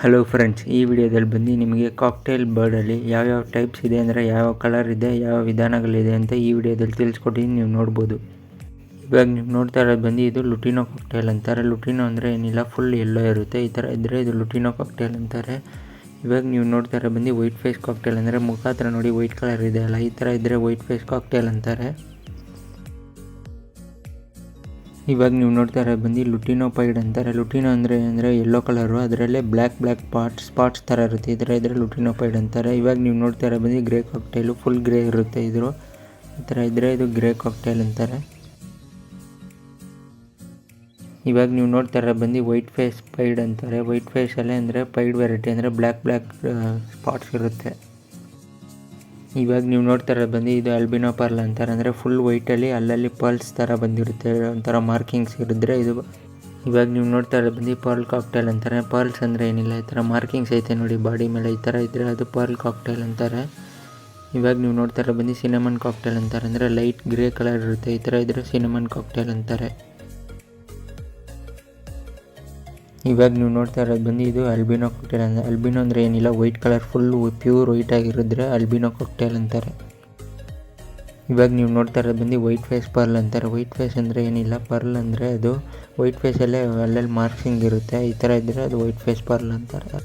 Hello friends, ಈ ವಿಡಿಯೋದಲ್ಲಿ ಬಂದು ನಿಮಗೆ ಕಾಕ್ಟೇಲ್ ಬರ್ಡಲ್ಲಿ ಯಾವ್ಯಾವ ಟೈಪ್ಸ್ ಇದೆ ಅಂದರೆ ಯಾವ ಕಲರ್ ಇದೆ, ಯಾವ ವಿಧಾನಗಳಿದೆ ಅಂತ ಈ ವಿಡಿಯೋದಲ್ಲಿ ತಿಳಿಸ್ಕೊಟ್ಟಿದ್ದೀನಿ. ನೀವು ನೋಡ್ಬೋದು. ಇವಾಗ ನೀವು ನೋಡ್ತಾ ಇರೋದು ಬಂದು ಇದು ಲುಟಿನೋ ಕಾಕ್ಟೇಲ್ ಅಂತಾರೆ. ಲುಟಿನೋ ಅಂದರೆ ಏನಿಲ್ಲ, ಫುಲ್ ಎಲ್ಲೋ ಇರುತ್ತೆ. ಈ ಥರ ಇದ್ದರೆ ಇದು ಲುಟಿನೋ ಕಾಕ್ಟೇಲ್ ಅಂತಾರೆ. ಇವಾಗ ನೀವು ನೋಡ್ತಾ ಇರೋ ಬಂದು ವೈಟ್ ಫೇಸ್ ಕಾಕ್ಟೇಲ್ ಅಂದರೆ ಮುಖ ಹತ್ರ ನೋಡಿ ವೈಟ್ ಕಲರ್ ಇದೆ ಅಲ್ಲ, ಈ ಥರ ಇದ್ದರೆ ವೈಟ್ ಫೇಸ್ ಕಾಕ್ಟೇಲ್ ಅಂತಾರೆ. ಇವಾಗ ನೀವು ನೋಡ್ತಾ ಇರೋದು ಬಂದು ಲುಟಿನೋ ಪೈಡ್ ಅಂತಾರೆ. ಲುಟಿನೋ ಅಂದರೆ ಯೆಲ್ಲೋ ಕಲರು, ಅದರಲ್ಲೇ ಬ್ಲ್ಯಾಕ್ ಸ್ಪಾಟ್ಸ್ ಥರ ಇರುತ್ತೆ. ಇದ್ರೆ ಲುಟಿನೋ ಪೈಡ್ ಅಂತಾರೆ. ಇವಾಗ ನೀವು ನೋಡ್ತಾ ಇರೋದು ಬಂದು ಗ್ರೇ ಕಾಕ್ಟೇಲು, ಫುಲ್ ಗ್ರೇ ಇರುತ್ತೆ. ಈ ಥರ ಇದ್ದರೆ ಇದು ಗ್ರೇ ಕಾಕ್ಟೇಲ್ ಅಂತಾರೆ. ಇವಾಗ ನೀವು ನೋಡ್ತಾ ಇರೋದು ಬಂದು ವೈಟ್ ಫೇಸ್ ಪೈಡ್ ಅಂತಾರೆ. ವೈಟ್ ಫೇಸಲ್ಲೇ ಅಂದರೆ ಪೈಡ್ ವೆರೈಟಿ ಅಂದರೆ ಬ್ಲ್ಯಾಕ್ ಸ್ಪಾಟ್ಸ್ ಇರುತ್ತೆ. ಇವಾಗ ನೀವು ನೋಡ್ತಾ ಇರೋದು ಬಂದು ಇದು ಆಲ್ಬಿನೋ ಪರ್ಲ್ ಅಂತಾರೆ. ಅಂದರೆ ಫುಲ್ ವೈಟಲ್ಲಿ ಅಲ್ಲಲ್ಲಿ ಪರ್ಲ್ಸ್ ಥರ ಬಂದಿರುತ್ತೆ, ಒಂಥರ ಮಾರ್ಕಿಂಗ್ಸ್ ಇರಿದ್ರೆ ಇದು. ಇವಾಗ ನೀವು ನೋಡ್ತಾ ಇರೋದು ಬಂದು ಪರ್ಲ್ ಕಾಕ್ಟೇಲ್ ಅಂತಾರೆ. ಪರ್ಲ್ಸ್ ಅಂದರೆ ಏನಿಲ್ಲ, ಈ ಥರ ಮಾರ್ಕಿಂಗ್ಸ್ ಐತೆ ನೋಡಿ ಬಾಡಿ ಮೇಲೆ, ಈ ಥರ ಇದ್ದರೆ ಅದು ಪರ್ಲ್ ಕಾಕ್ಟೇಲ್ ಅಂತಾರೆ. ಇವಾಗ ನೀವು ನೋಡ್ತಾ ಇರೋದು ಬಂದು ಸಿನಮನ್ ಕಾಕ್ಟೇಲ್ ಅಂತಾರೆ. ಅಂದರೆ ಲೈಟ್ ಗ್ರೇ ಕಲರ್ ಇರುತ್ತೆ, ಈ ಥರ ಇದ್ದರೆ ಸಿನಮನ್ ಕಾಕ್ಟೇಲ್ ಅಂತಾರೆ. ಇವಾಗ ನೀವು ನೋಡ್ತಾ ಇರೋದು ಬಂದು ಇದು ಆಲ್ಬಿನೋ ಕಾಕ್ಟೇಲ್ ಅಂದರೆ, ಆಲ್ಬಿನೋ ಅಂದರೆ ಏನಿಲ್ಲ, white colour full pure white ಆಗಿರಿದ್ರೆ ಆಲ್ಬಿನೋ ಕಾಕ್ಟೇಲ್ ಅಂತಾರೆ. ಇವಾಗ ನೀವು ನೋಡ್ತಾ ಇರೋದು ಬಂದು ವೈಟ್ ಫೇಸ್ ಪರ್ಲ್ ಅಂತಾರೆ. ವೈಟ್ ಫೇಸ್ ಅಂದರೆ ಏನಿಲ್ಲ, ಪರ್ಲ್ ಅಂದರೆ ಅದು ವೈಟ್ ಫೇಸಲ್ಲೇ ಅಲ್ಲಲ್ಲಿ ಮಾರ್ಕ್ಸಿಂಗ್ ಇರುತ್ತೆ, ಈ ಥರ ಇದ್ದರೆ ಅದು ವೈಟ್ ಫೇಸ್ ಪರ್ಲ್ ಅಂತಾರೆ.